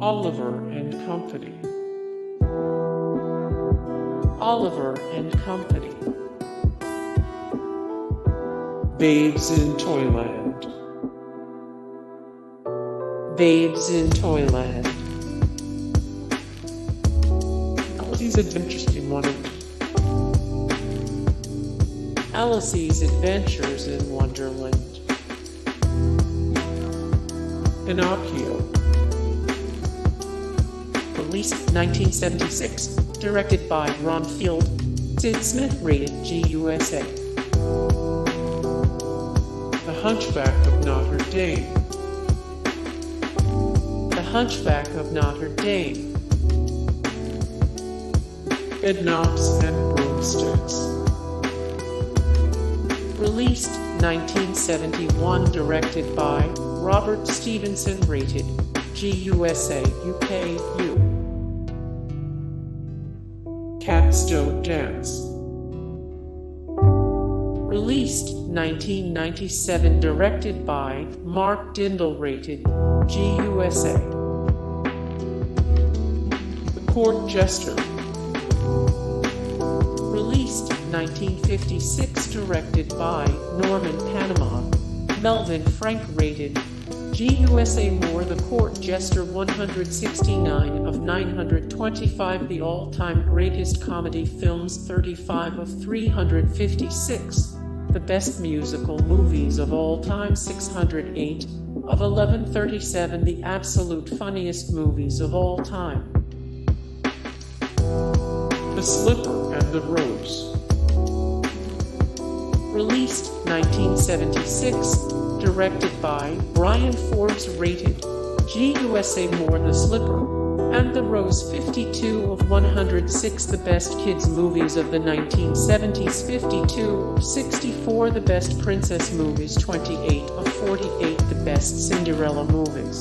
Oliver and Company. Oliver and Company. Babes in Toyland. Babes in Toyland. Alice's Adventures in Wonderland. Alice's Adventures in Wonderland. Pinocchio. Released 1976. Directed by Ron Field. Sid Smith. Rated G USA. The Hunchback of Notre Dame. The Hunchback of Notre Dame. Bedknobs and Broomsticks. Released 1971. Directed by Robert Stevenson. Rated G USA UK U. Cats Don't Dance. Released 1997. Directed by Mark Dindal. Rated G USA. The Court Jester. Released 1956. Directed by Norman Panama. Melvin Frank. Rated G USA More. The Court Jester. 169 of 925. The all-time greatest comedy films. 35 of 356. The best musical movies of all time. 608 of 1137. The absolute funniest movies of all time. The Slipper and the Rose. Released 1976. Directed by Brian Forbes. Rated G USA More. The Slipper and the Rose. 52 of 106. The best kids movies of the 1970s. 52 of 64. The best princess movies. 28 of 48. The best Cinderella movies.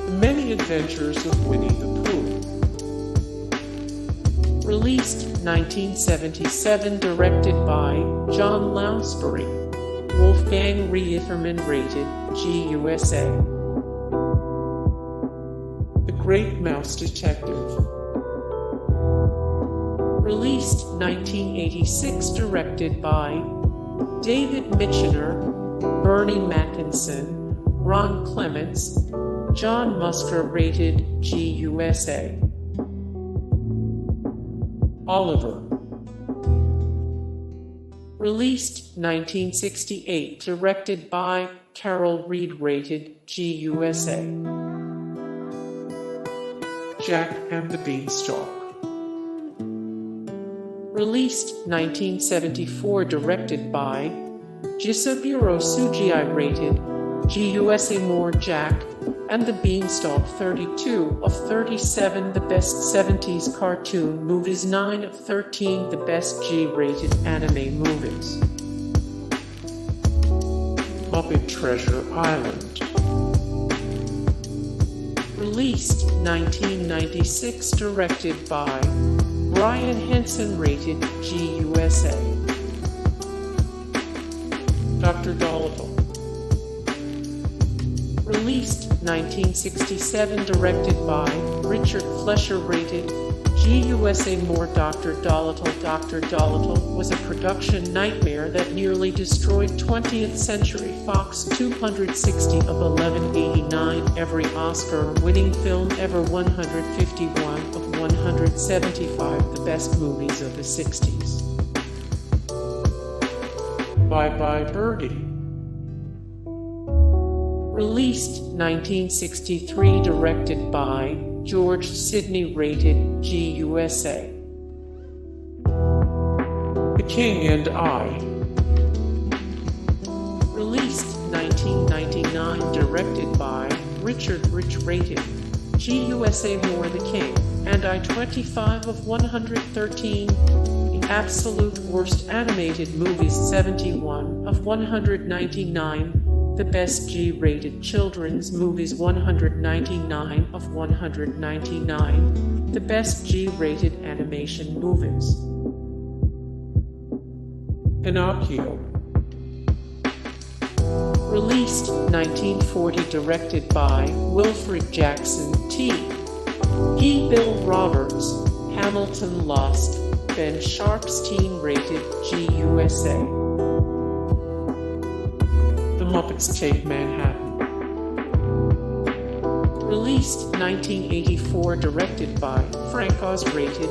The Many Adventures of Winnie the Pooh. Released 1977. Directed by John Lounsbury. Wolfgang Reitherman. Rated G USA. The Great Mouse Detective. Released 1986. Directed by David Michener, Bernie Mackinson, Ron Clements, John Musker. Rated G USA. Oliver. Released 1968. Directed by Carol Reed. Rated G USA. Jack and the Beanstalk. Released 1974. Directed by Jisaburo Sugii. Rated G USA More. Jack and the Beanstalk. 32 of 37. The best 70s cartoon movies. 9 of 13. The best G-rated anime movies. Muppet Treasure Island. Released 1996. Directed by Brian Henson. Rated G USA. Dr. Dolittle. Released 1967. Directed by Richard Fleischer. Rated G USA More. Dr. Dolittle. Dr. Dolittle was a production nightmare that nearly destroyed 20th Century Fox. 260 of 1189. Every Oscar-winning film ever. 151 of 175. The best movies of the 60s. Bye Birdie. Released 1963. Directed by George Sidney. Rated G USA. The King and I. Released 1999. Directed by Richard Rich. Rated G USA More. The King and I. 25 of 113. The absolute worst animated movies. 71 of 199. The best G-rated children's movies. 199 of 199. The best G-rated animation movies. Pinocchio. Released 1940, directed by Wilfred Jackson T. E. Bill Roberts, Hamilton Lost, Ben Sharpstein, rated G USA. The Muppets Take Manhattan. Released 1984, directed by Frank Oz, rated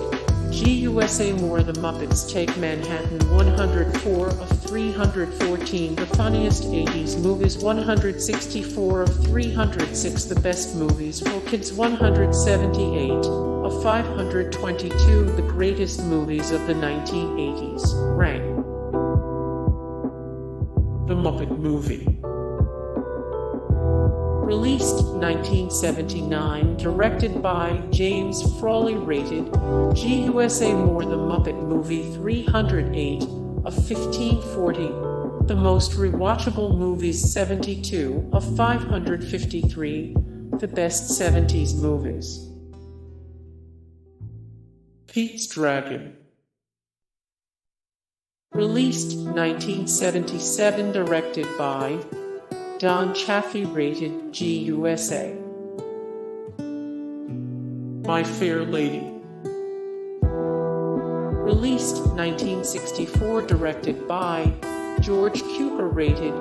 G USA. More. The Muppets Take Manhattan. 104 of 314. The funniest 80s movies. 164 of 306. The best movies for kids. 178 of 522. The greatest movies of the 1980s. Rank. The Muppet Movie. Released 1979, directed by James Frawley, rated G USA. More. The Muppet Movie. 308 of 1540. The most rewatchable movies. 72 of 553. The best 70s movies. Pete's Dragon. Released 1977, directed by Don Chaffee, rated G USA. My Fair Lady. Released 1964, directed by George Cukor, rated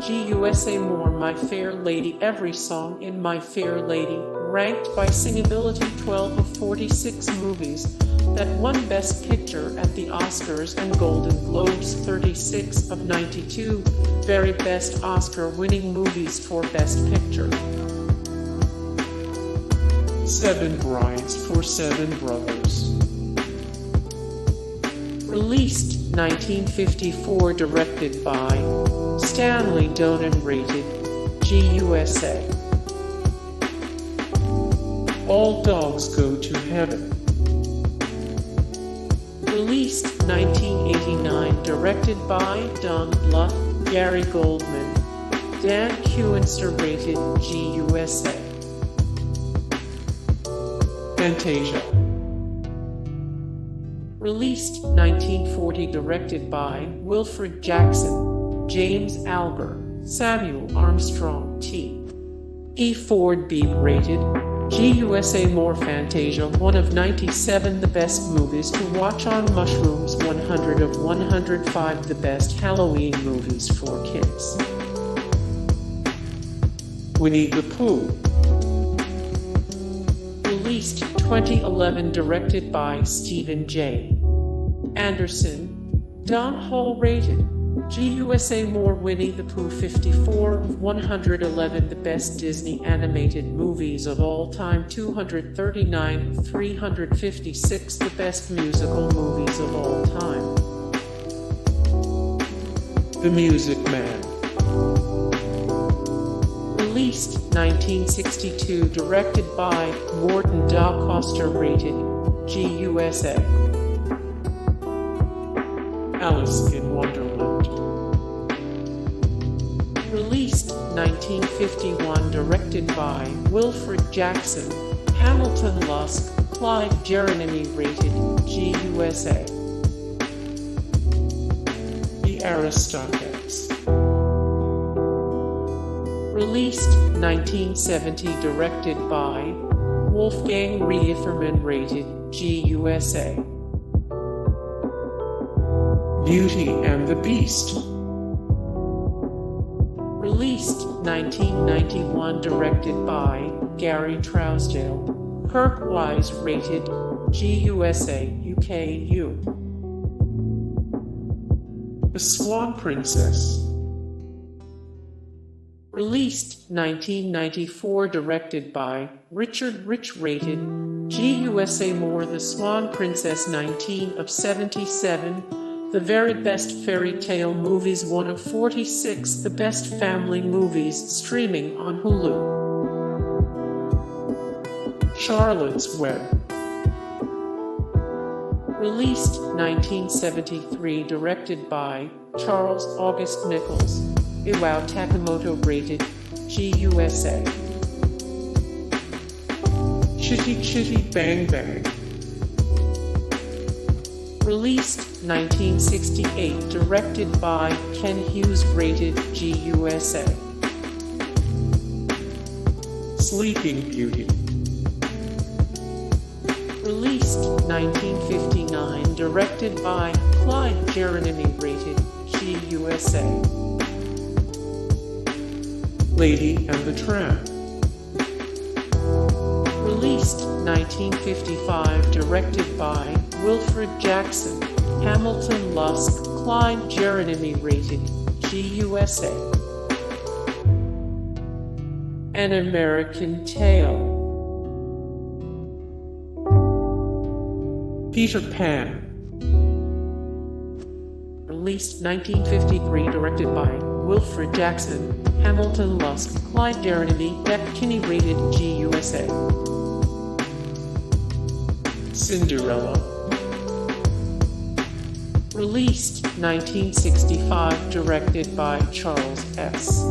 G USA. More. My Fair Lady. Every song in My Fair Lady, ranked by singability. 12 of 46 movies that won Best Picture at the Oscars and Golden Globes. 36 of 92 very best Oscar-winning movies for Best Picture. 7 Brides for 7 Brothers. Released 1954, directed by Stanley Donen, rated G USA. All Dogs Go to Heaven. Released 1989, directed by Don Bluth, Gary Goldman, Dan Kuenster, rated G USA. Fantasia. Released 1940, directed by Wilfred Jackson, James Alger, Samuel Armstrong T. E. Ford Beebe, rated G USA. More. Fantasia. 1 of 97. The best movies to watch on mushrooms. 100 of 105. The best Halloween movies for kids. Winnie the Pooh. Released 2011, directed by Stephen J. Anderson, Don Hall, rated G USA. More. Winnie the Pooh. 54 of 111. The best Disney animated movies of all time. 239 of 356. The best musical movies of all time. The Music Man. Released 1962, directed by Morton Docoster, rated G USA. Alice in Wonderland. Released 1951, directed by Wilfred Jackson, Hamilton Lusk, Clyde Jeremy, rated G USA. The Aristocats. Released 1970, directed by Wolfgang Reitherman, rated G USA. Beauty and the Beast. Released 1991, directed by Gary Trousdale, Kirk Wise, rated G USA, UKU. The Swan Princess. Released 1994, directed by Richard Rich, rated G USA. More. The Swan Princess. 19 of 77. The very best fairy tale movies. 1 of 46. The best family movies, streaming on Hulu. Charlotte's Web. Released 1973, directed by Charles August Nichols, Iwao Takamoto, rated G USA. Chitty Chitty Bang Bang. Released 1968, directed by Ken Hughes, rated G USA. Sleeping Beauty. Released 1959, directed by Clyde Jeremy, rated G USA. Lady and the Tramp. Released 1955, directed by Wilfred Jackson, Hamilton Luske, Clyde Jeremy, rated G USA. An American Tale. Peter Pan. Released 1953, directed by Wilfred Jackson, Hamilton Luske, Clyde Jeremy, Bedknobs, rated G USA. Cinderella. Released 1965, directed by Charles S.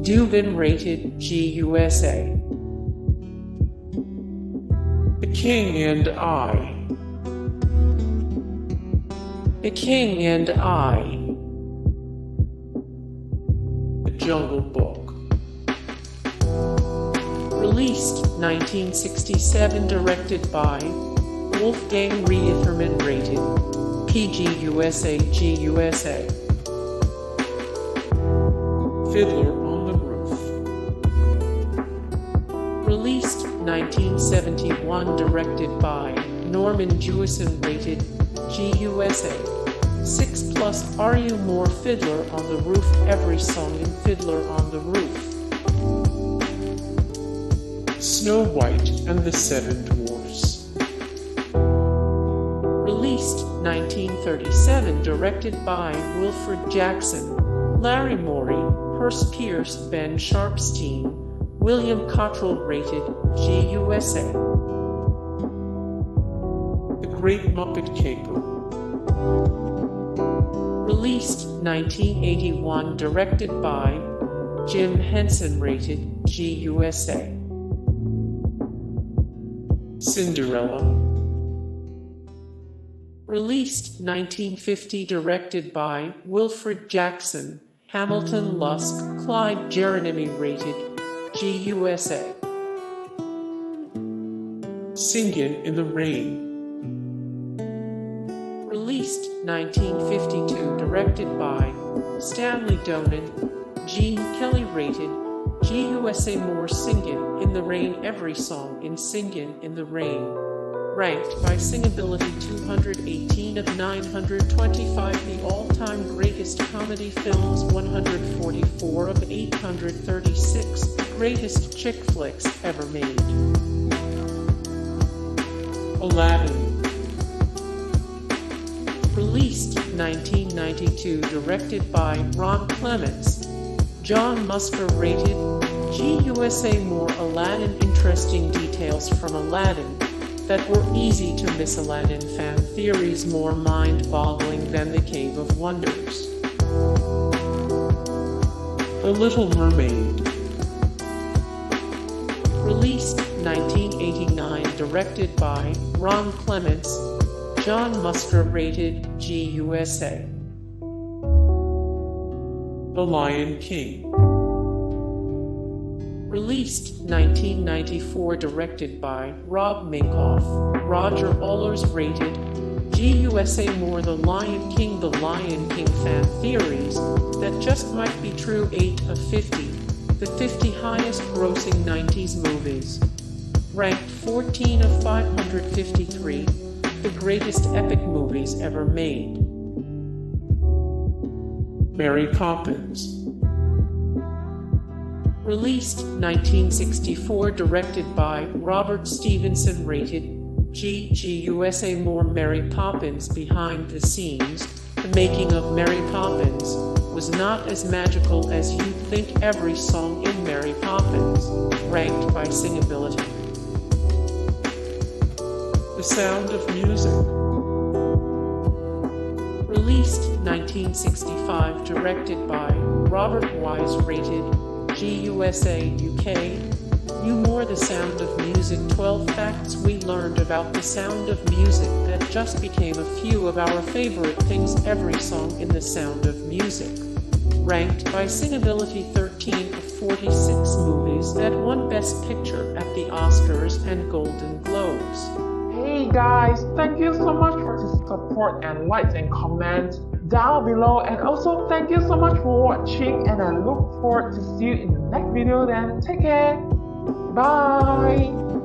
Dubin, rated G USA. The King and I. The King and I. The Jungle Book. Released 1967, directed by Wolfgang Reitherman, rated PG USA, G USA. Fiddler on the Roof. Released 1971, directed by Norman Jewison, rated G USA. 6+ Are You More? Fiddler on the Roof, every song in Fiddler on the Roof. Snow White and the Seven Dwarfs. Released 1937, directed by Wilfred Jackson, Larry Morey, Hearst Pierce, Ben Sharpstein, William Cottrell, rated G USA. The Great Muppet Caper. Released 1981, directed by Jim Henson, rated G USA. Cinderella. Released 1950, directed by Wilfred Jackson, Hamilton Luske, Clyde Jeremy, rated G USA. Singin' in the Rain. Released 1952, directed by Stanley Donen, Gene Kelly, rated G USA. More Singin' in the Rain, every song in Singin' in the Rain. Ranked by Singability 218 of 925, the all-time greatest comedy films 144 of 836, greatest chick flicks ever made. Aladdin. Released 1992, directed by Ron Clements, John Musker, rated G USA. More Aladdin, interesting details from Aladdin that were easy to miss. Aladdin fan theories more mind-boggling than the Cave of Wonders. The Little Mermaid. Released 1989, directed by Ron Clements, John Musker, rated G USA. The Lion King. Released 1994, directed by Rob Minkoff, Roger Allers, rated G USA. More The Lion King. The Lion King fan theories that just might be true. 8 of 50, the 50 highest grossing 90s movies. Ranked 14 of 553, the greatest epic movies ever made. Mary Poppins. Released 1964, directed by Robert Stevenson, rated G USA. More Mary Poppins. Behind the scenes, the making of Mary Poppins was not as magical as you'd think. Every song in Mary Poppins. Ranked by Singability. The Sound of Music. Released 1965, directed by Robert Wise, rated G USA UK. Knew more The Sound of Music. 12 facts we learned about The Sound of Music that just became a few of our favorite things. Every song in The Sound of Music. Ranked by Singability. 13 of 46 movies films that won Best Picture at the Oscars and Golden Globes. Hey guys, thank you so much for the support and likes and comments down below, and also thank you so much for watching, and I look forward to see you in the next video. Then take care, bye.